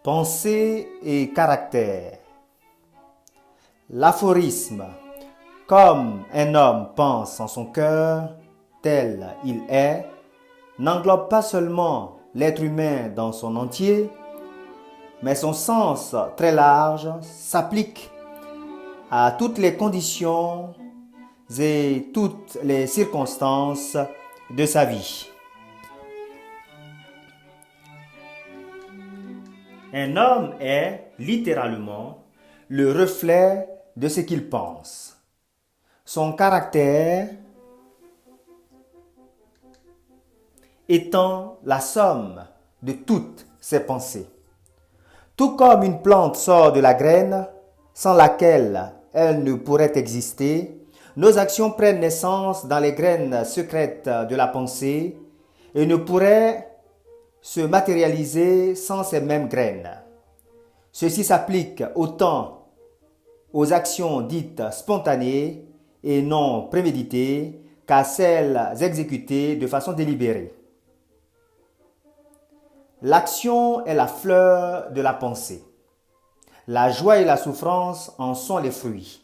Pensée et caractère. L'aphorisme « Comme un homme pense en son cœur, tel il est » n'englobe pas seulement l'être humain dans son entier, mais son sens très large s'applique à toutes les conditions et toutes les circonstances de sa vie. Un homme est littéralement le reflet de ce qu'il pense. Son caractère étant la somme de toutes ses pensées. Tout comme une plante sort de la graine, sans laquelle elle ne pourrait exister, nos actions prennent naissance dans les graines secrètes de la pensée et ne pourraient se matérialiser sans ces mêmes graines. Ceci s'applique autant aux actions dites spontanées et non préméditées qu'à celles exécutées de façon délibérée. L'action est la fleur de la pensée. La joie et la souffrance en sont les fruits.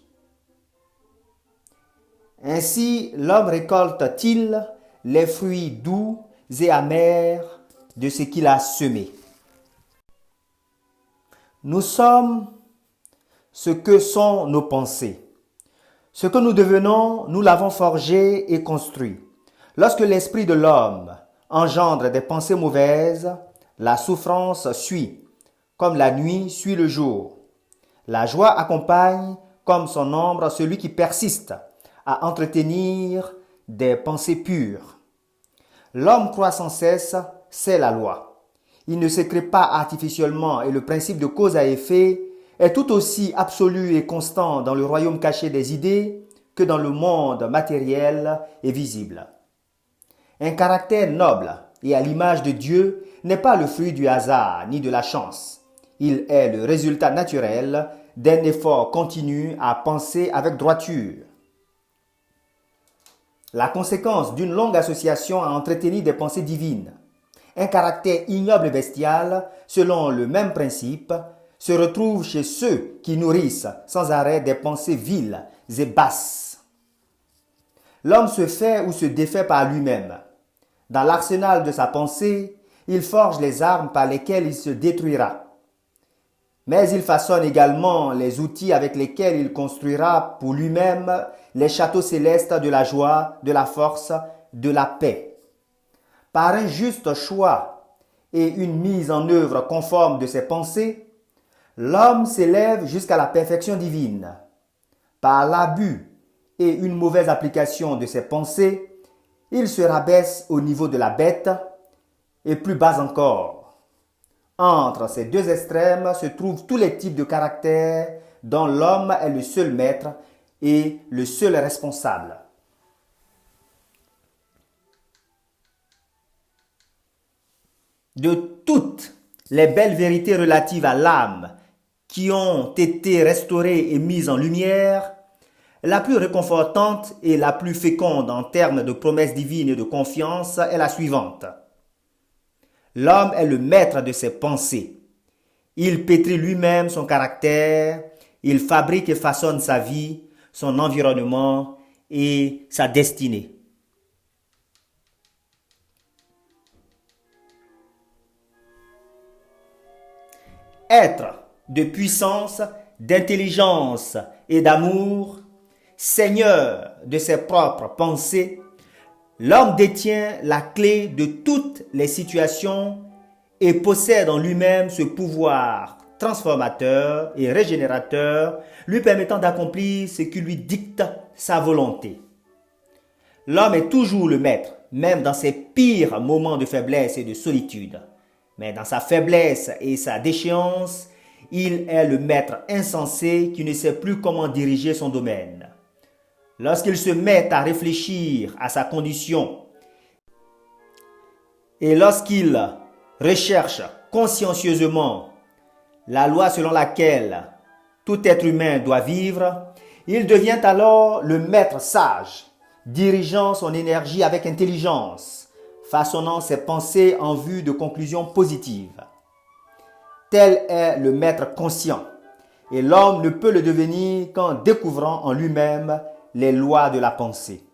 Ainsi, l'homme récolte-t-il les fruits doux et amers de ce qu'il a semé. Nous sommes ce que sont nos pensées. Ce que nous devenons, nous l'avons forgé et construit. Lorsque l'esprit de l'homme engendre des pensées mauvaises, la souffrance suit, comme la nuit suit le jour. La joie accompagne, comme son ombre, celui qui persiste à entretenir des pensées pures. L'homme croit sans cesse, c'est la loi. Il ne se crée pas artificiellement et le principe de cause à effet est tout aussi absolu et constant dans le royaume caché des idées que dans le monde matériel et visible. Un caractère noble et à l'image de Dieu n'est pas le fruit du hasard ni de la chance. Il est le résultat naturel d'un effort continu à penser avec droiture. La conséquence d'une longue association à entretenir des pensées divines. Un caractère ignoble et bestial, selon le même principe, se retrouve chez ceux qui nourrissent sans arrêt des pensées viles et basses. L'homme se fait ou se défait par lui-même. Dans l'arsenal de sa pensée, il forge les armes par lesquelles il se détruira. Mais il façonne également les outils avec lesquels il construira pour lui-même les châteaux célestes de la joie, de la force, de la paix. Par un juste choix et une mise en œuvre conforme de ses pensées, l'homme s'élève jusqu'à la perfection divine. Par l'abus et une mauvaise application de ses pensées, il se rabaisse au niveau de la bête et plus bas encore. Entre ces deux extrêmes se trouvent tous les types de caractères dont l'homme est le seul maître et le seul responsable. De toutes les belles vérités relatives à l'âme qui ont été restaurées et mises en lumière, la plus réconfortante et la plus féconde en termes de promesses divines et de confiance est la suivante. L'homme est le maître de ses pensées. Il pétrit lui-même son caractère, il fabrique et façonne sa vie, son environnement et sa destinée. Être de puissance, d'intelligence et d'amour, seigneur de ses propres pensées, l'homme détient la clé de toutes les situations et possède en lui-même ce pouvoir transformateur et régénérateur lui permettant d'accomplir ce qui lui dicte sa volonté. L'homme est toujours le maître, même dans ses pires moments de faiblesse et de solitude. Mais dans sa faiblesse et sa déchéance, il est le maître insensé qui ne sait plus comment diriger son domaine. Lorsqu'il se met à réfléchir à sa condition et lorsqu'il recherche consciencieusement la loi selon laquelle tout être humain doit vivre, il devient alors le maître sage, dirigeant son énergie avec intelligence, façonnant ses pensées en vue de conclusions positives. Tel est le maître conscient. Et l'homme ne peut le devenir qu'en découvrant en lui-même les lois de la pensée.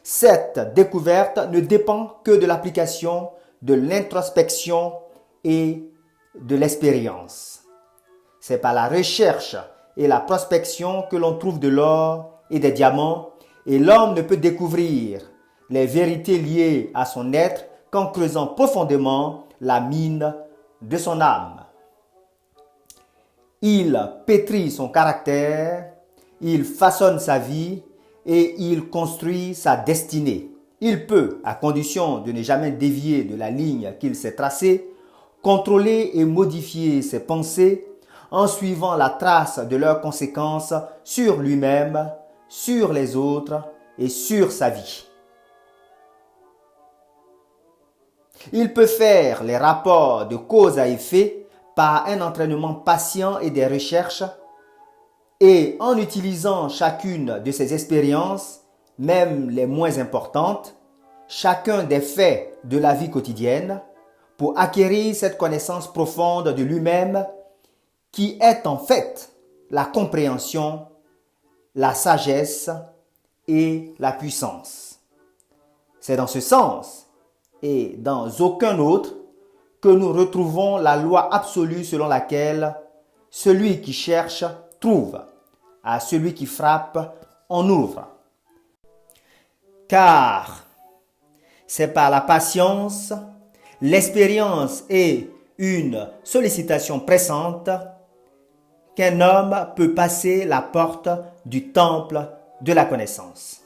Cette découverte ne dépend que de l'application, de l'introspection et de l'expérience. C'est par la recherche et la prospection que l'on trouve de l'or et des diamants, et l'homme ne peut découvrir les vérités liées à son être qu'en creusant profondément la mine de son âme. Il pétrit son caractère, il façonne sa vie et il construit sa destinée. Il peut, à condition de ne jamais dévier de la ligne qu'il s'est tracée, contrôler et modifier ses pensées en suivant la trace de leurs conséquences sur lui-même, sur les autres et sur sa vie. Il peut faire les rapports de cause à effet par un entraînement patient et des recherches, et en utilisant chacune de ces expériences, même les moins importantes, chacun des faits de la vie quotidienne, pour acquérir cette connaissance profonde de lui-même qui est en fait la compréhension, la sagesse et la puissance. C'est dans ce sens et dans aucun autre que nous retrouvons la loi absolue selon laquelle celui qui cherche trouve, à celui qui frappe on ouvre. Car c'est par la patience, l'expérience et une sollicitation pressante qu'un homme peut passer la porte du temple de la connaissance.